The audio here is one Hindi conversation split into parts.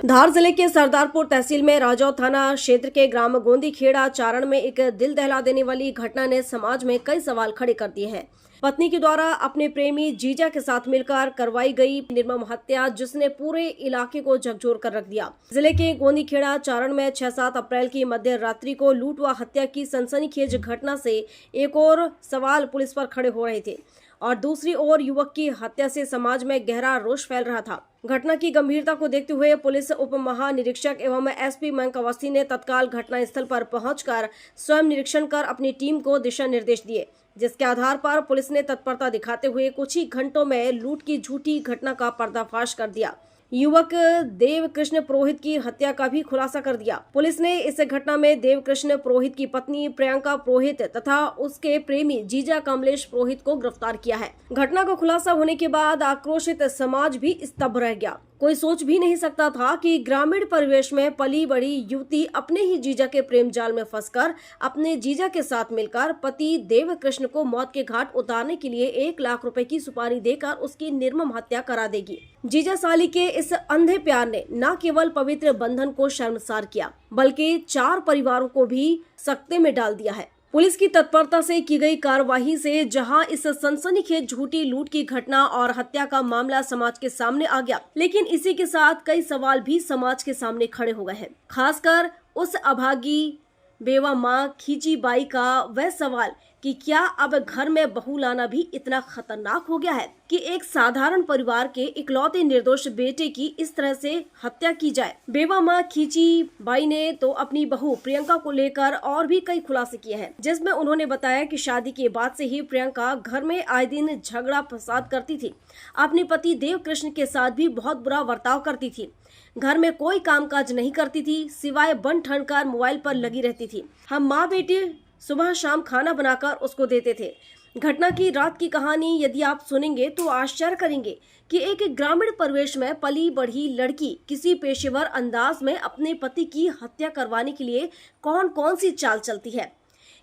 धार जिले के सरदारपुर तहसील में राजौर थाना क्षेत्र के ग्राम गोंदी खेड़ा चारण में एक दिल दहला देने वाली घटना ने समाज में कई सवाल खड़े कर दिए हैं। पत्नी के द्वारा अपने प्रेमी जीजा के साथ मिलकर करवाई गई निर्मम हत्या, जिसने पूरे इलाके को झकझोर कर रख दिया। जिले के गोंदी खेड़ा चारण में 6-7 अप्रैल की मध्य रात्रि को लूट व हत्या की सनसनीखेज घटना से एक और सवाल पुलिस पर खड़े हो रहे थे और दूसरी ओर युवक की हत्या से समाज में गहरा रोष फैल रहा था। घटना की गंभीरता को देखते हुए पुलिस उप महानिरीक्षक एवं एसपी मयंक अवस्थी ने तत्काल घटनास्थल पर पहुंचकर स्वयं निरीक्षण कर अपनी टीम को दिशा निर्देश दिए, जिसके आधार पर पुलिस ने तत्परता दिखाते हुए कुछ ही घंटों में लूट की झूठी घटना का पर्दाफाश कर दिया। युवक देव कृष्ण पुरोहित की हत्या का भी खुलासा कर दिया। पुलिस ने इस घटना में देव कृष्ण पुरोहित की पत्नी प्रियंका पुरोहित तथा उसके प्रेमी जीजा कमलेश पुरोहित को गिरफ्तार किया है। घटना का खुलासा होने के बाद आक्रोशित समाज भी स्तब्ध रह गया। कोई सोच भी नहीं सकता था कि ग्रामीण परिवेश में पली बड़ी युवती अपने ही जीजा के प्रेम जाल में फंसकर अपने जीजा के साथ मिलकर पति देव कृष्ण को मौत के घाट उतारने के लिए 1 लाख रुपए की सुपारी देकर उसकी निर्मम हत्या करा देगी। जीजा साली के इस अंधे प्यार ने न केवल पवित्र बंधन को शर्मसार किया, बल्कि 4 परिवारों को भी सकते में डाल दिया है। पुलिस की तत्परता से की गई कार्यवाही से जहां इस सनसनीखेज झूठी लूट की घटना और हत्या का मामला समाज के सामने आ गया, लेकिन इसी के साथ कई सवाल भी समाज के सामने खड़े हो गए हैं। खासकर उस अभागी बेवा माँ खींची बाई का वह सवाल कि क्या अब घर में बहू लाना भी इतना खतरनाक हो गया है कि एक साधारण परिवार के इकलौते निर्दोष बेटे की इस तरह से हत्या की जाए। बेवा माँ खींची बाई ने तो अपनी बहू प्रियंका को लेकर और भी कई खुलासे किए हैं, जिसमें उन्होंने बताया कि शादी के बाद से ही प्रियंका घर में आए दिन झगड़ा फसाद करती थी। अपने पति देव कृष्ण के साथ भी बहुत बुरा बर्ताव करती थी। घर में कोई कामकाज नहीं करती थी, सिवाय बन ठन कर मोबाइल पर लगी रहती थी। हम माँ बेटी सुबह शाम खाना बनाकर उसको देते थे। घटना की रात की कहानी यदि आप सुनेंगे तो आश्चर्य करेंगे कि एक ग्रामीण परिवेश में पली बढ़ी लड़की किसी पेशेवर अंदाज में अपने पति की हत्या करवाने के लिए कौन कौन सी चाल चलती है।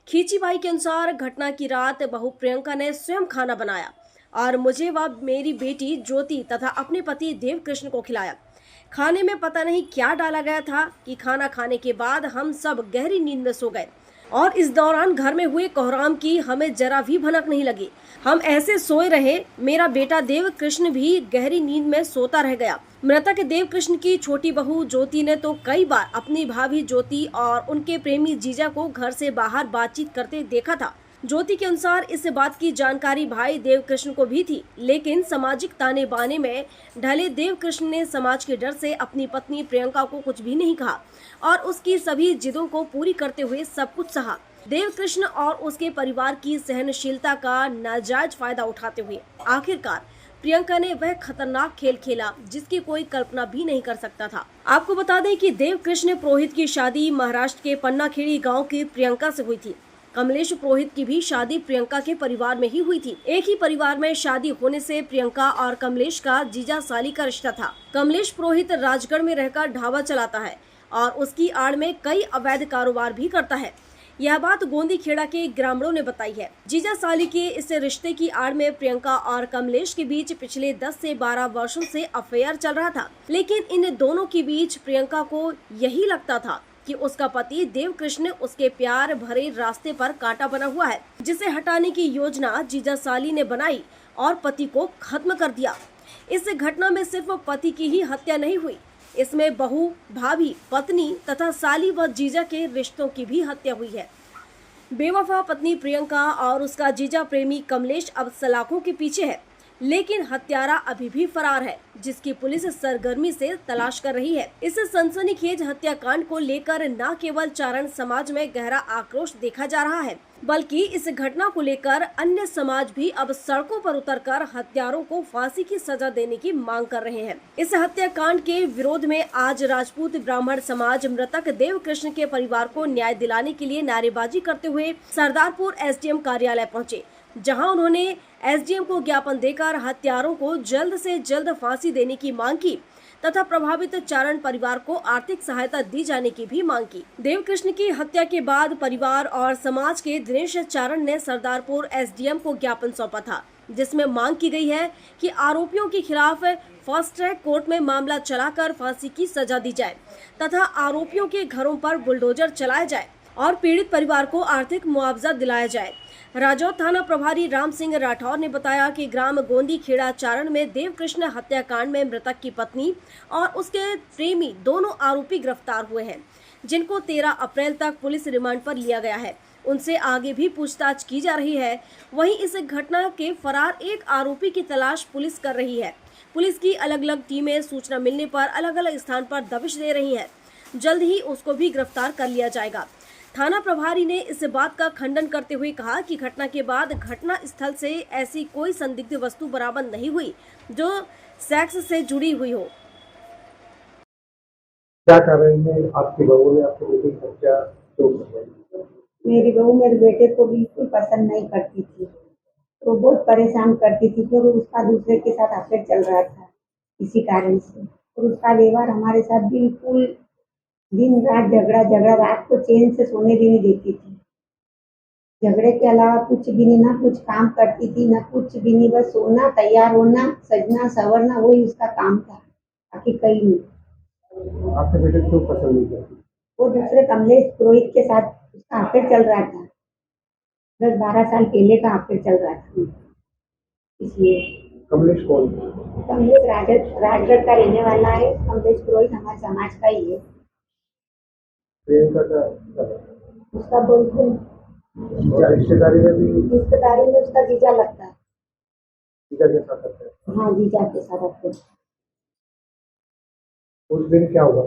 खींची बाई के अनुसार घटना की रात बहू प्रियंका ने स्वयं खाना बनाया और मुझे व मेरी बेटी ज्योति तथा अपने पति देव कृष्ण को खिलाया। खाने में पता नहीं क्या डाला गया था कि खाना खाने के बाद हम सब गहरी नींद में सो गए और इस दौरान घर में हुए कोहराम की हमें जरा भी भनक नहीं लगी। हम ऐसे सोए रहे, मेरा बेटा देव कृष्ण भी गहरी नींद में सोता रह गया। मृतक देव कृष्ण की छोटी बहू ज्योति ने तो कई बार अपनी भाभी ज्योति और उनके प्रेमी जीजा को घर से बाहर बातचीत करते देखा था। ज्योति के अनुसार इस बात की जानकारी भाई देव कृष्ण को भी थी, लेकिन सामाजिक ताने बाने में ढले देव कृष्ण ने समाज के डर से अपनी पत्नी प्रियंका को कुछ भी नहीं कहा और उसकी सभी जिदों को पूरी करते हुए सब कुछ सहा। देव कृष्ण और उसके परिवार की सहनशीलता का नाजायज फायदा उठाते हुए आखिरकार प्रियंका ने वह खतरनाक खेल खेला जिसकी कोई कल्पना भी नहीं कर सकता था। आपको बता दें कि देव कृष्ण पुरोहित की शादी महाराष्ट्र के पन्नाखेड़ी गाँव की प्रियंका से हुई थी। कमलेश पुरोहित की भी शादी प्रियंका के परिवार में ही हुई थी। एक ही परिवार में शादी होने से प्रियंका और कमलेश का जीजा साली का रिश्ता था। कमलेश पुरोहित राजगढ़ में रहकर ढाबा चलाता है और उसकी आड़ में कई अवैध कारोबार भी करता है। यह बात गोंदी खेड़ा के ग्रामीणों ने बताई है। जीजा साली के इस रिश्ते की आड़ में प्रियंका और कमलेश के बीच पिछले 10 से 12 वर्षों से अफेयर चल रहा था, लेकिन इन दोनों के बीच प्रियंका को यही लगता था कि उसका पति देव कृष्ण उसके प्यार भरे रास्ते पर कांटा बना हुआ है, जिसे हटाने की योजना जीजा साली ने बनाई और पति को खत्म कर दिया। इस घटना में सिर्फ पति की ही हत्या नहीं हुई, इसमें बहू, भाभी, पत्नी तथा साली व जीजा के रिश्तों की भी हत्या हुई है। बेवफा पत्नी प्रियंका और उसका जीजा प्रेमी कमलेश अब सलाखों के पीछे है, लेकिन हत्यारा अभी भी फरार है, जिसकी पुलिस सरगर्मी से तलाश कर रही है। इस सनसनीखेज हत्याकांड को लेकर न केवल चारण समाज में गहरा आक्रोश देखा जा रहा है, बल्कि इस घटना को लेकर अन्य समाज भी अब सड़कों पर उतरकर हत्यारों को फांसी की सजा देने की मांग कर रहे हैं। इस हत्याकांड के विरोध में आज राजपूत ब्राह्मण समाज मृतक देव कृष्ण के परिवार को न्याय दिलाने के लिए नारेबाजी करते हुए सरदारपुर एसडीएम कार्यालय पहुंचे, जहां उन्होंने एसडीएम को ज्ञापन देकर हत्यारों को जल्द से जल्द फांसी देने की मांग की तथा प्रभावित चारण परिवार को आर्थिक सहायता दी जाने की भी मांग की। देव कृष्ण की हत्या के बाद परिवार और समाज के दिनेश चारण ने सरदारपुर एसडीएम को ज्ञापन सौंपा था, जिसमें मांग की गई है कि आरोपियों के खिलाफ फास्ट ट्रैक कोर्ट में मामला चलाकर फांसी की सजा दी जाए तथा आरोपियों के घरों पर बुलडोजर चलाया जाए और पीड़ित परिवार को आर्थिक मुआवजा दिलाया जाए। राजौर थाना प्रभारी राम सिंह राठौर ने बताया कि ग्राम गोंदी खेड़ा चारण में देवकृष्ण हत्याकांड में मृतक की पत्नी और उसके प्रेमी दोनों आरोपी गिरफ्तार हुए हैं, जिनको 13 अप्रैल तक पुलिस रिमांड पर लिया गया है। उनसे आगे भी पूछताछ की जा रही है। वहीं इस घटना के फरार एक आरोपी की तलाश पुलिस कर रही है। पुलिस की अलग अलग टीमें सूचना मिलने पर अलग अलग स्थान पर दबिश दे रही हैं। जल्द ही उसको भी गिरफ्तार कर लिया जाएगा। थाना प्रभारी ने इस बात का खंडन करते हुए कहा कि घटना के बाद घटना स्थल से ऐसी कोई संदिग्ध वस्तु बरामद नहीं हुई जो सेक्स से जुड़ी हुई हो। क्या कारण है आपकी बहू ने आपके बेटे की हत्या क्यों करवाई? मेरी बहू मेरे बेटे को बिल्कुल पसंद नहीं करती थी, तो बहुत परेशान करती थी क्योंकि उसका दूसरे के साथ अफेयर चल रहा था इसी कारण से। और उसका व्यवहार हमारे साथ बिल्कुल दिन रात झगड़ा, रात को चैन से सोने भी नहीं देती थी। झगड़े के अलावा कुछ भी नहीं, ना कुछ काम करती थी ना कुछ भी नहीं, बस सोना, तैयार होना, सजना संवरना, वही उसका काम था, बाकी कहीं नहीं। आपके बेटे क्यों पसंद नहीं करती? वो दूसरे कमलेश पुरोहित के साथ उसका अफेयर चल रहा था। 10-12 साल पहले का अफेयर चल रहा था, इसलिए। कमलेश कौन? कमलेश राजगढ़ का रहने वाला है। कमलेश पुरोहित हमारे समाज का ही है। प्रियंका का उसका बॉयफ्रेंड, रिश्तेदारी में उसका जीजा लगता है। जीजा के साथ करते हैं? हाँ, जीजा के साथ अफेयर। उस दिन क्या हुआ?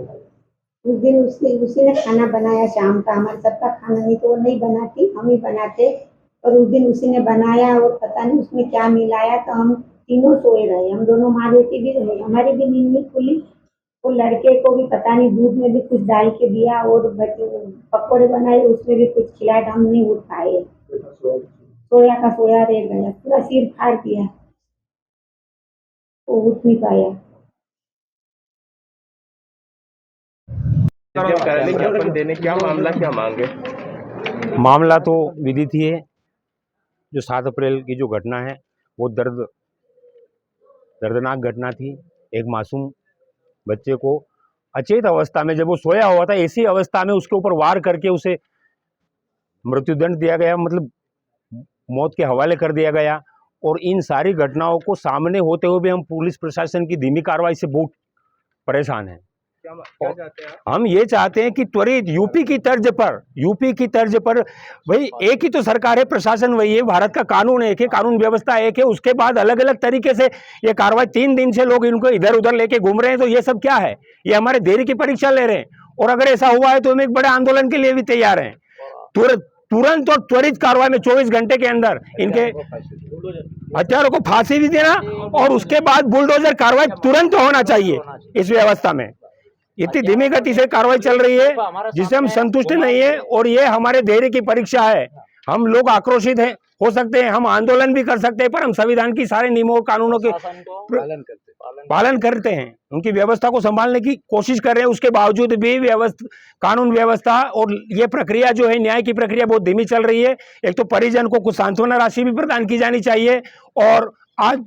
उस दिन उसी ने खाना बनाया शाम का, हमारे सबका खाना, नहीं तो वो नहीं बनाती, हम ही बनाते। और उस दिन उसी ने बनाया और पता नहीं उसमें क्या मिलाया, तो हम तीनों सोए रहे, हम दोनों माँ बेटी भी रहे, हमारी भी नींद नहीं खुली। वो लड़के को भी पता नहीं दूध में भी कुछ डाल के दिया और पकौड़े बनाए, उसमें भी कुछ खिलाया, हम नहीं उठ पाए। सोया का सोया रह गया, पूरा सिर फाड़ दिया, वो उठ नहीं पाया। क्या मामला, क्या मांगे? मामला तो विदित ही है। जो 7 अप्रैल की जो घटना है वो दर्दनाक घटना थी। एक मासूम बच्चे को अचेत अवस्था में, जब वो सोया हुआ था, ऐसी अवस्था में उसके ऊपर वार करके उसे मृत्युदंड दिया गया, मतलब मौत के हवाले कर दिया गया। और इन सारी घटनाओं को सामने होते हुए भी हम पुलिस प्रशासन की धीमी कार्रवाई से बहुत परेशान हैं। क्या चाहते हैं आप? हम ये चाहते हैं कि त्वरित यूपी की तर्ज पर भाई, एक ही तो सरकार है, प्रशासन वही है, भारत का कानून एक है, कानून व्यवस्था एक है, उसके बाद अलग अलग तरीके से ये कार्रवाई 3 दिन से लोग इनको इधर उधर लेके घूम रहे हैं। तो ये सब क्या है? ये हमारे धैर्य की परीक्षा ले रहे हैं। और अगर ऐसा हुआ है तो हम एक बड़े आंदोलन के लिए भी तैयार हैं। तुरंत और त्वरित कार्रवाई में 24 घंटे के अंदर इनके हत्यारों को फांसी भी देना और उसके बाद बुलडोजर कार्रवाई तुरंत होना चाहिए। इस व्यवस्था में इतनी धीमी गति से कार्रवाई चल रही है जिससे हम संतुष्ट नहीं है और ये हमारे धैर्य की परीक्षा है। हम लोग आक्रोशित हैं, हो सकते हैं, हम आंदोलन भी कर सकते हैं, पर हम संविधान की सारे नियमों और कानूनों के पालन करते हैं, उनकी व्यवस्था को संभालने की कोशिश कर रहे हैं। उसके बावजूद भी कानून व्यवस्था और ये प्रक्रिया जो है, न्याय की प्रक्रिया बहुत धीमी चल रही है। एक तो परिजन को कुछ सांत्वना राशि भी प्रदान की जानी चाहिए और आज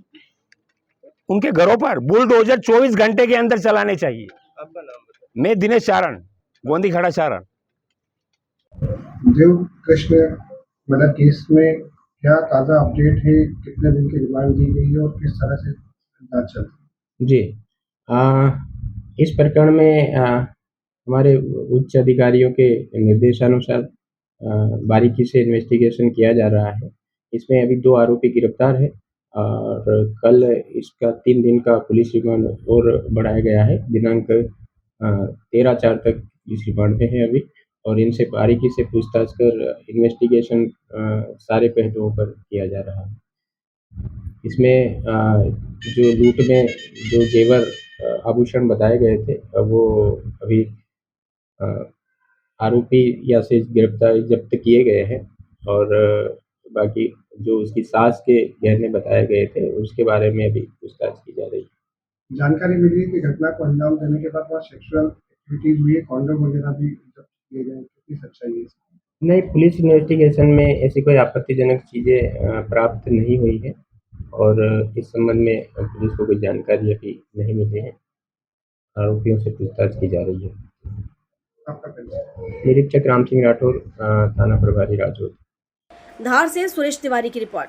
उनके घरों पर बुलडोजर 24 घंटे के अंदर चलाने चाहिए। आपका नाम बताइए। मैं दिनेश चारण, गोंदी खेड़ा चारण। देवकृष्ण मर्डर केस में क्या ताज़ा अपडेट है? कितने दिन की रिमांड दी गई है और किस तरह से जांच चल रही है? जी, इस प्रकरण में हमारे उच्च अधिकारियों के निर्देशानुसार बारीकी से इन्वेस्टिगेशन किया जा रहा है। इसमें अभी 2 आरोपी गिरफ्तार है और कल इसका 3 दिन का पुलिस रिमांड और बढ़ाया गया है। दिनांक 13/4 तक इस रिमांड में है अभी और इनसे बारीकी से पूछताछ कर इन्वेस्टिगेशन सारे पहलुओं पर किया जा रहा है। इसमें जो लूट में जो जेवर आभूषण बताए गए थे वो अभी आरोपी या से गिरफ्तार जब्त किए गए हैं और बाकी जो उसकी सास के गहने बताए गए थे उसके बारे में अभी पूछताछ की जा रही है। जानकारी मिली है कि घटना को अंजाम देने के बाद वहाँ सेक्सुअल एक्टिविटीज हुई है, कॉन्डोम वगैरह भी जब्त किए गए, कितनी सच्चाई है? नहीं, पुलिस इन्वेस्टिगेशन में ऐसी कोई आपत्तिजनक चीज़ें प्राप्त नहीं हुई है और इस संबंध में पुलिस को कोई जानकारी अभी नहीं मिली है। आरोपियों से पूछताछ की जा रही है। आपका परिचय? निरीक्षक राम सिंह राठौर, थाना प्रभारी राजौर। धार से सुरेश तिवारी की रिपोर्ट।